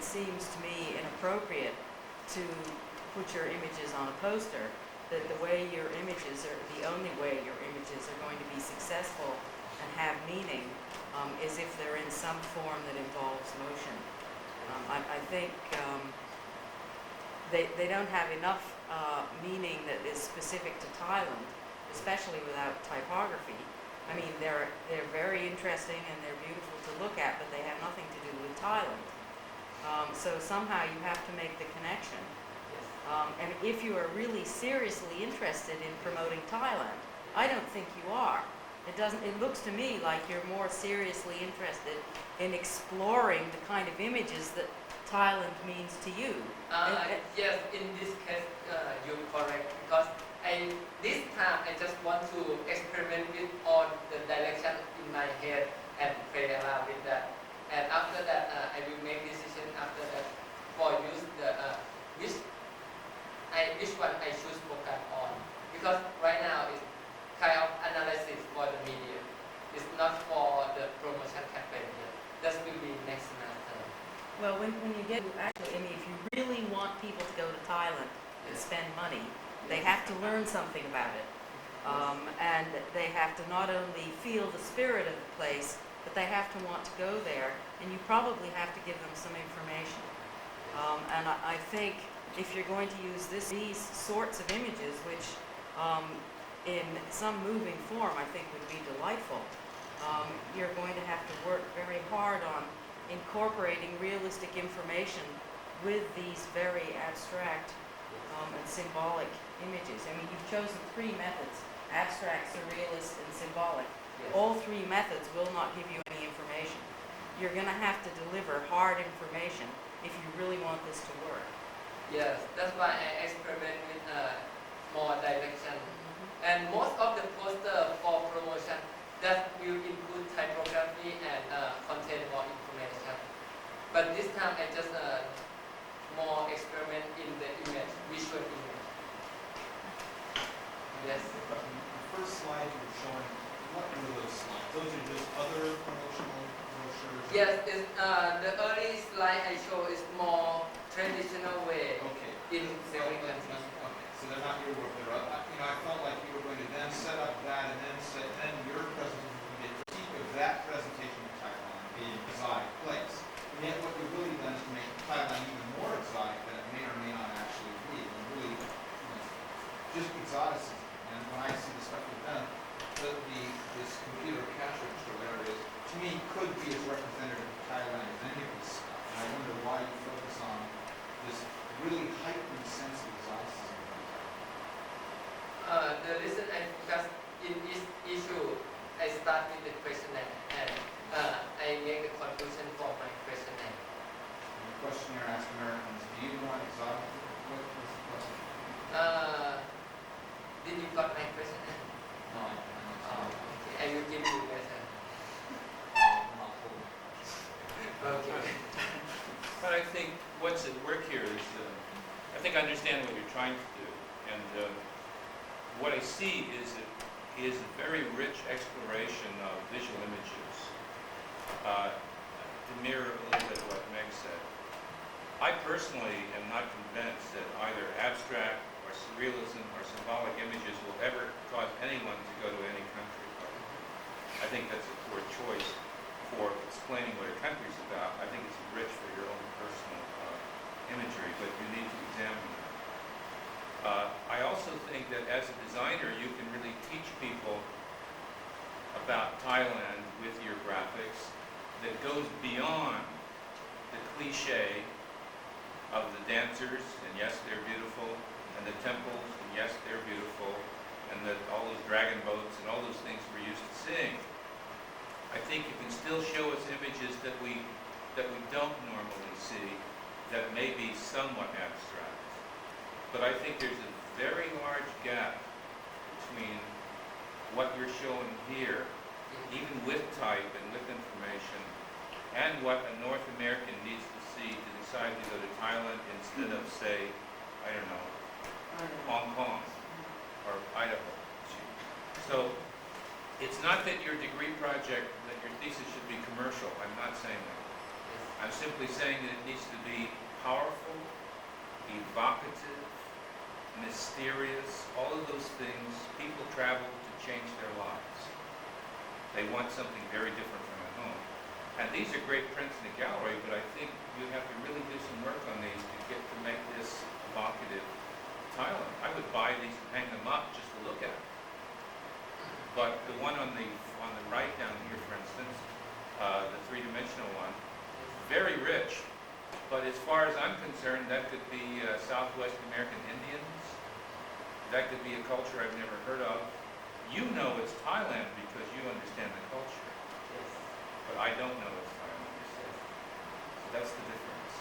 seems to me inappropriate to put your images on a poster, that the way your images are, the only way your images are going to be successful and have meaning is if they're in some form that involves motion. I think they don't have enough meaning that is specific to Thailand, especially without typography. I mean, they're very interesting and they're beautiful to look at, but they have nothing to do with Thailand. So somehow you have to make the connection. And if you are really seriously interested in promoting Thailand, I don't think you are. It looks to me like you're more seriously interested in exploring the kind of images that Thailand means to you. Yes, in this case, you're correct, because this time I just want to experiment with all the direction in my head and play around with that. And after that, I will make decision after that for use the which one I choose focus on. Because right now it's kind of analysis for the media. It's not for the promotion campaign yet. That will be next semester. Well, when you get actually, I mean, if you really want people to go to Thailand and spend money, they have to learn something about it. And they have to not only feel the spirit of the place, but they have to want to go there, and you probably have to give them some information. And I think if you're going to use these sorts of images, which in some moving form I think would be delightful, you're going to have to work very hard on incorporating realistic information with these very abstract and symbolic images. I mean, you've chosen three methods: abstract, surrealist, and symbolic. Yes. All three methods will not give you any information. You're going to have to deliver hard information if you really want this to work. Yes, that's why I experiment with more direction. And most of the poster for promotion that will include typography and contain more information. But this time I just more experiment in the image, visual image. Yes. The first slide you were showing, what were those slides? Those are just other promotional brochures? Yes, the early slide I show is more traditional way in selling countries. Okay, so they're not your work. I felt like you were going to then set up that and then your presentation would be a critique of that presentation of Thailand being an exotic place. And yet what you've really done is to make Thailand even more exotic than it may or may not actually be. And really, just exoticism. And when I see the stuff you've done, this computer cash register, whatever it is, to me could be as representative of Thailand as any of this stuff. And I wonder why you focus on this really heightened sense of exoticism. The reason because in this issue, I start with the questionnaire and I make the conclusion for my questionnaire. And the questionnaire asks Americans, do you want exotic? What was the question? Did you got my questionnaire? No, I'm not sure. Okay, I will give you later. I'm not holding. Okay. But I think what's at work here is, I think I understand what you're trying to do, and what I see is a very rich exploration of visual images. To mirror a little bit what Meg said, I personally am not convinced that either abstract or surrealism or symbolic images will ever cause anyone to go to any country. I think that's a poor choice for explaining what a country is about. I think it's rich for your own personal imagery, but you need to examine that. I also think that as a designer, you can really teach people about Thailand with your graphics that goes beyond the cliche of the dancers, and yes, they're beautiful, and the temples, and yes, they're beautiful, and all those dragon boats and all those things we're used to seeing. I think you can still show us images that we don't normally see that may be somewhat abstract. But I think there's a very large gap between what you're showing here, even with type and with information, and what a North American needs to see to decide to go to Thailand instead of, say, I don't know, Hong Kong or Idaho. So it's not that your degree project, that your thesis should be commercial. I'm not saying that. I'm simply saying that it needs to be powerful, evocative, mysterious, all of those things. People travel to change their lives. They want something very different from at home. And these are great prints in the gallery, but I think you have to really do some work on these to make this evocative Thailand. I would buy these and hang them up just to look at. But the one on the right down here, for instance, the three-dimensional one, very rich. But as far as I'm concerned, that could be Southwest American Indians. That could be a culture I've never heard of. You know it's Thailand because you understand the culture. Yes. But I don't know it's Thailand. So that's the difference.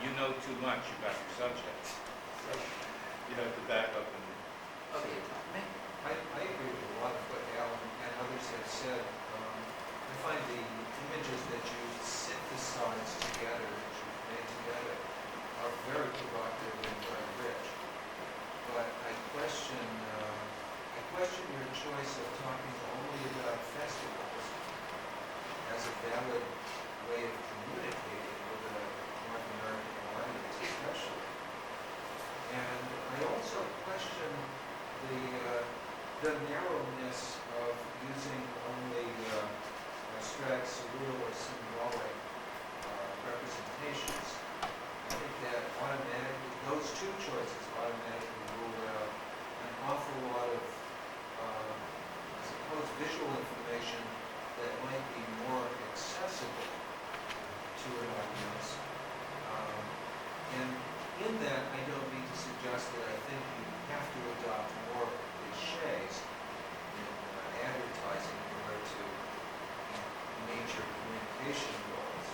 You know too much about your subject. So you have to back up and Okay. I agree with a lot of what Alan and others have said. I find the images that you synthesize together, that you've made together, are very provocative and very rich. But I question your choice of talking only about festivals as a valid way of communicating with a North American audience, especially. And I also question the narrowness of using only abstract, surreal, or symbolic representations. I think that automatically, those two choices automatically rule out an awful lot of, I suppose, visual information that might be more accessible to an audience. And in that, I don't mean to suggest that I think you have to adopt more cliches in advertising in order to meet your communication goals.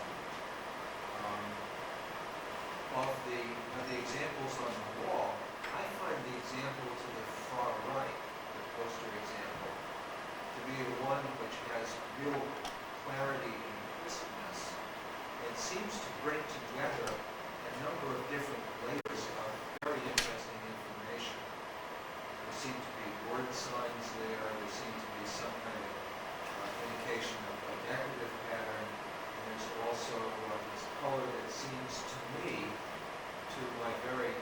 Of the examples on the wall, I find the example to the far right, the poster example, to be the one which has real clarity and crispness and seems to bring together a number of different layers of very interesting information. There seem to be word signs there, there seem to be some kind of indication of a decorative pattern, and there's also this color that seems to me, to my very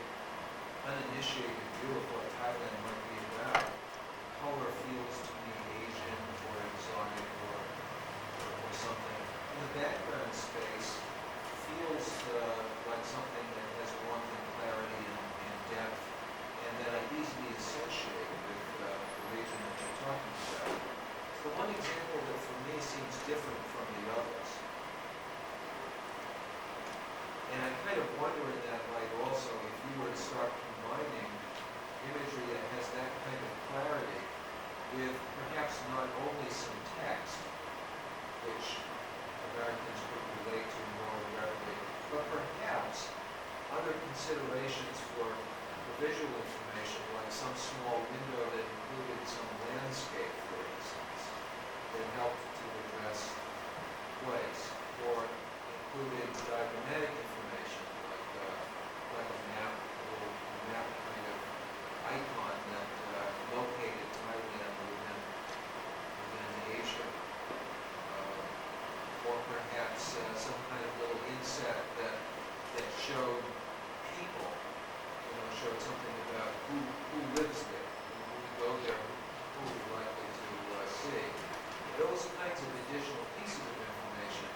uninitiated view of what Thailand might be about, color feels to me Asian or exotic or something. And the background space feels like something that has warmth and clarity and depth, and that I easily associate with the region that you're talking about. It's the one example that for me seems different from the others. And I kind of wonder in that light also if you were to start combining imagery that has that kind of clarity with perhaps not only some text, which Americans would relate to more readily, but perhaps other considerations for visual information, like some small window that included some landscape, for instance, that helped to address place, or included diagrammatic information, like a map, a little map kind of icon that located Thailand within Asia. Or perhaps some kind of little inset that showed people, showed something about who lives there, who would go there, who we're likely to see. Those kinds of additional pieces of information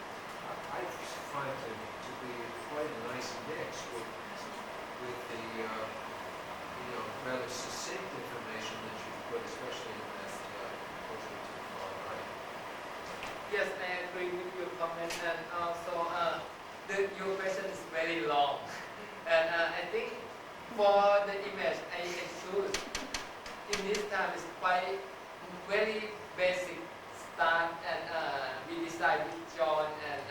I find to be quite a nice mix with the rather succinct information that you've put, especially in that poster to the far right. Yes, I agree with your comment, and also your question is very long, and I think for the image I choose in this time is quite very basic start, and we decide with John and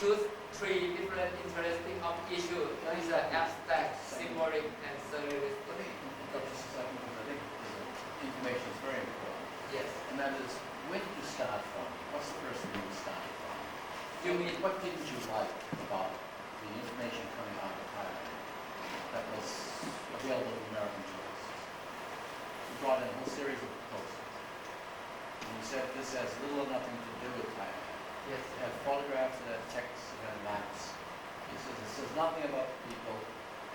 choose three different interesting issues. One is abstract, symbolic, and surrealistic. Just a second, because I think the information is very important. Yes. And that is, where did you start from? What's the first thing you started from? You mean What didn't you like about the information coming out of Thailand that was available to American tourists? You brought in a whole series of proposals. And you said this has little or nothing to do with Thailand. yes? You have photographs that says nothing about the people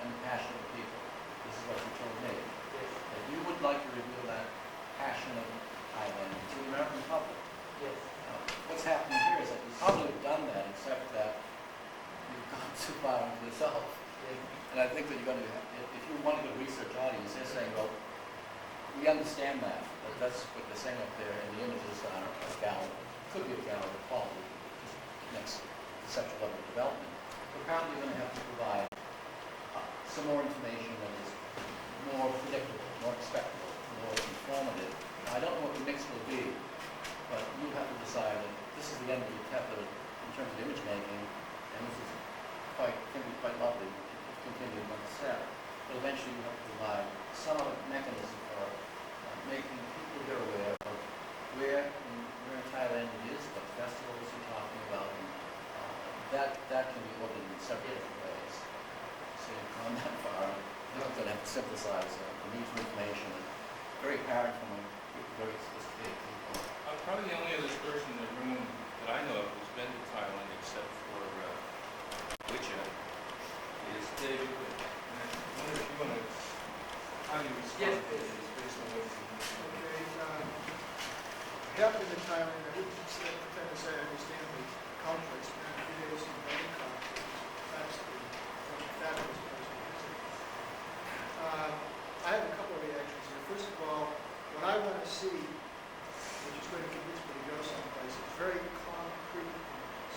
and the passion of the people. This is what you told me. Yes. That you would like to reveal that passion of Thailand to the American public. Yes. What's happening here is that you probably have done that, except that you've gone too far into yourself. Yes. And I think that you're going to, if you want a good research audience, they're saying, well, we understand that, but that's what they're saying up there, and the images are a gallery. Could be a gallery of quality, just next conceptual level of development. But apparently you're going to have to provide some more information that is more predictable, more expectable, more informative. Now, I don't know what the mix will be, but you have to decide that this is the end of your tether in terms of image making, and this is can be quite lovely if continued one step. But eventually you have to provide some mechanism for making people here aware of where in Thailand it is, what festivals you're talking about, and that can be ordered in several different ways. So you've gone that far. You're not going to have to synthesize the need for information. It's very apparent from a very sophisticated people. Probably the only other person in the room that I know of who's been to Thailand except for Wicha is David. And I wonder if you want to, how do you respond Yes, to this based on what you Okay, I have been in Thailand. I wouldn't pretend to say I understand the culture. I spent a few days in Bangkok, which is absolutely one of the fabulous places to visit. I have a couple of reactions here. First of all, what I want to see, which is going to convince me to go someplace, is very concrete images.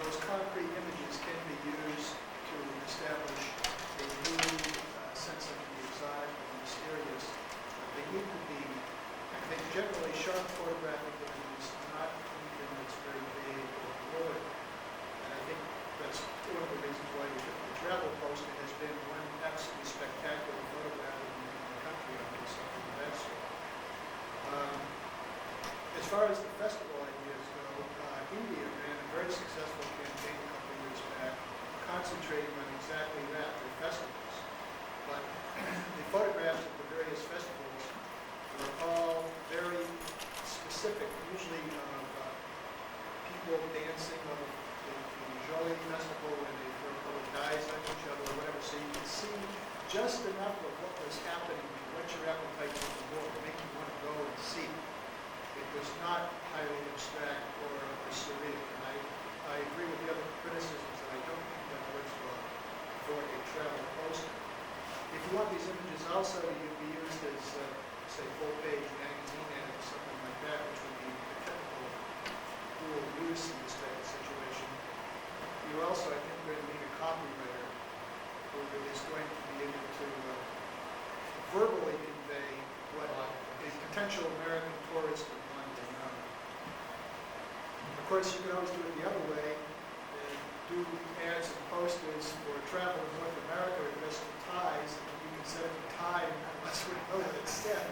Those concrete images can be used to establish a new sense of the exotic and the mysterious. They need to be, I think, generally sharp photographic images, not anything that's very vague or blurry. And I think that's one of the reasons why the travel poster has been one absolutely spectacular photograph in the country of something of that sort. As far as the festival ideas go, India ran a very successful campaign a couple of years back, concentrating on exactly that, their festivals. But the photographs of the various festivals were all very specific, usually of people dancing, or the Jolly Festival when they throw colored dyes on each other or whatever, so you could see just enough of what was happening to whet your appetite for the more, to make you want to go and see. It was not highly abstract or surreal, and I agree with the other criticisms that I don't think that works well for a travel poster. If you want these images also to be used as, say, full-page magazine ad or something like that, which would be a technical dual use in this type of situation, you're also, I think, going to need a copywriter who is going to be able to verbally convey what a potential American tourist would want to know. Of course, you can always do it the other way and do ads and posters for travel in North America addressed to Thais, and you can set it in Thai and none of us would know what it said.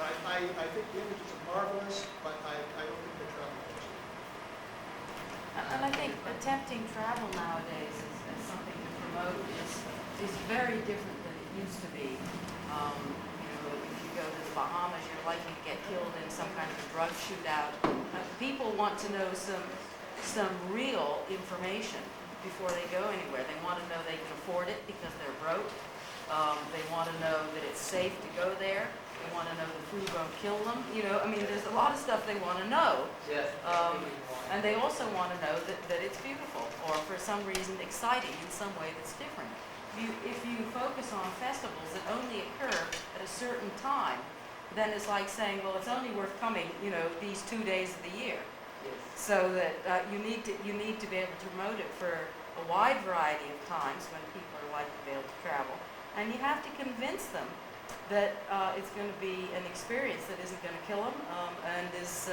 I think the images are marvelous, but I don't think they're travel posters. And I think attempting travel nowadays as something to promote is very different than it used to be. If you go to the Bahamas, you're likely to get killed in some kind of a drug shootout. People want to know some real information before they go anywhere. They want to know they can afford it because they're broke. They want to know that it's safe to go there. They want to know the food won't kill them. There's a lot of stuff they want to know. Yes. And they also want to know that it's beautiful or for some reason exciting in some way that's different. If you focus on festivals that only occur at a certain time, then it's like saying, well, it's only worth coming, these 2 days of the year. Yes. So that you need to be able to promote it for a wide variety of times when people are likely to be able to travel, and you have to convince them that it's going to be an experience that isn't going to kill them and is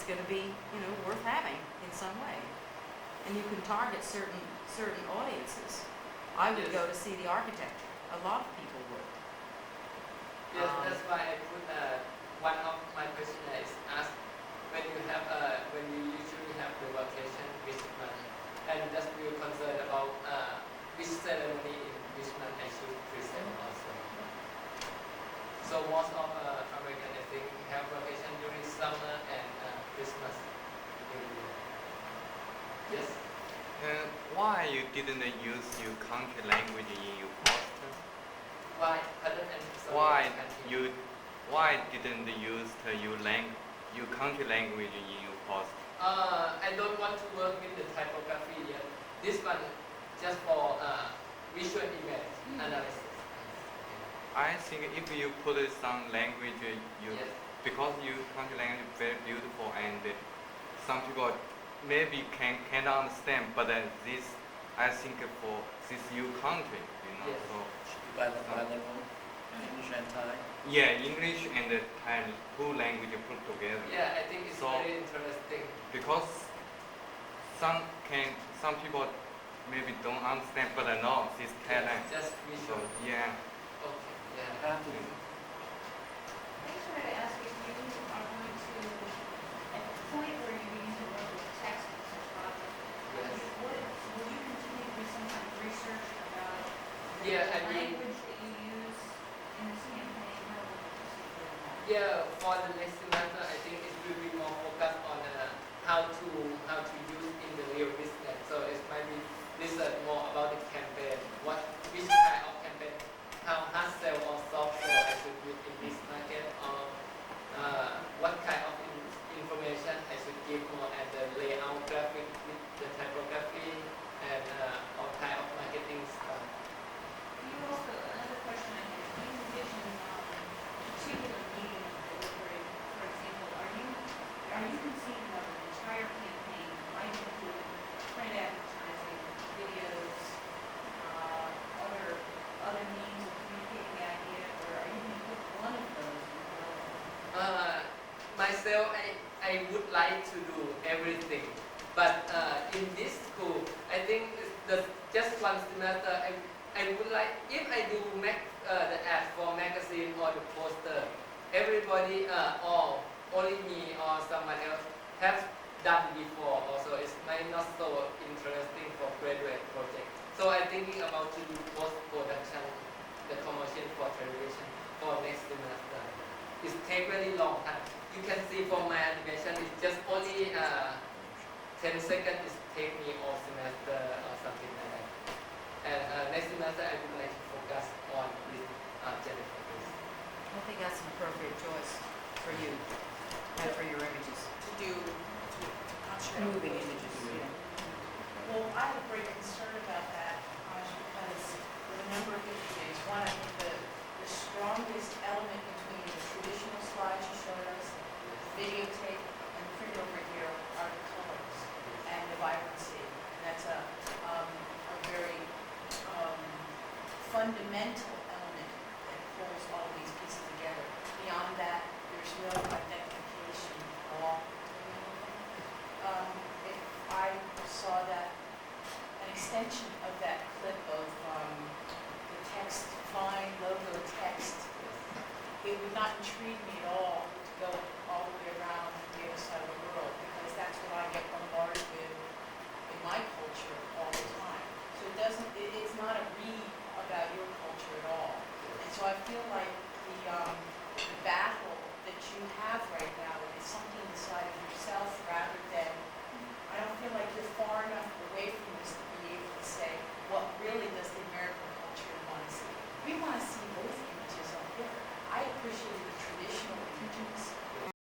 going to be worth having in some way. And you can target certain audiences. I would Yes. go to see the architecture. A lot of people would. Yes, that's why I put one of my questions is ask when you usually have the vacation which month, and just we were concerned about which ceremony in which month I should present also. So most of American I think have vacation during summer and Christmas. Yes. Why you didn't use your country language in your poster? Why? Pardon, and sorry, Why I can't hear. why didn't use your country language in your poster? I don't want to work with the typography yet. This one just for visual image analysis. I think if you put some language, Yes. because your country language is very beautiful and some people maybe cannot understand, but this I think for this your country, Yes. So Bilingual, English and Thai. yeah, English and Thai two language put together. Yeah, I think it's So- very interesting. Because some people maybe don't understand, but I know this Thailand. Just So visual. yeah, Okay. Yeah. Have to. I just wanted to ask if you are going to, at the point where you're using to work with text in such project, Yes. will you continue to do some kind of research about Yeah, the I mean, language that you use in this campaign? How will you proceed with that? yeah, for the next semester, I think it will be more focused on how to use in the real business. So it might be research more about the campaign, which kind of campaign, how hard sell or soft sell I should use in this market, or what kind of information I should give more at the layout graphic with the typography and all kind of marketing stuff. You also, another question I have, do you envision particular media delivery? For example, are you conceiving of an entire campaign might include print advertising, videos, other means of communicating the idea, or are you going to put one of those in parallel? Myself, I would like to do everything, but in this school, I think just one semester, I would like, if I do the ad for magazine or the poster, everybody or only me or someone else have done before also. It might not so interesting for graduate project. So I'm thinking about to do post-production, the commercial for television for next semester. It takes very long time. You can see from my animation, it's just only 10 seconds. It take me all semester or something like that. And next semester, I would like to focus on this Jennifer. I think that's an appropriate choice for you and for your images, to do, I'm sure. moving images, yeah. Well, I have a great concern about that, because with a number of different things. One, I think the strongest element between the traditional slides you showed us, videotape, and print over here are the colors and the vibrancy. And that's a very fundamental element that pulls all these pieces together. Beyond that, there's no identification at all. If I saw that, an extension of that clip of the text, fine logo text, it would not intrigue me at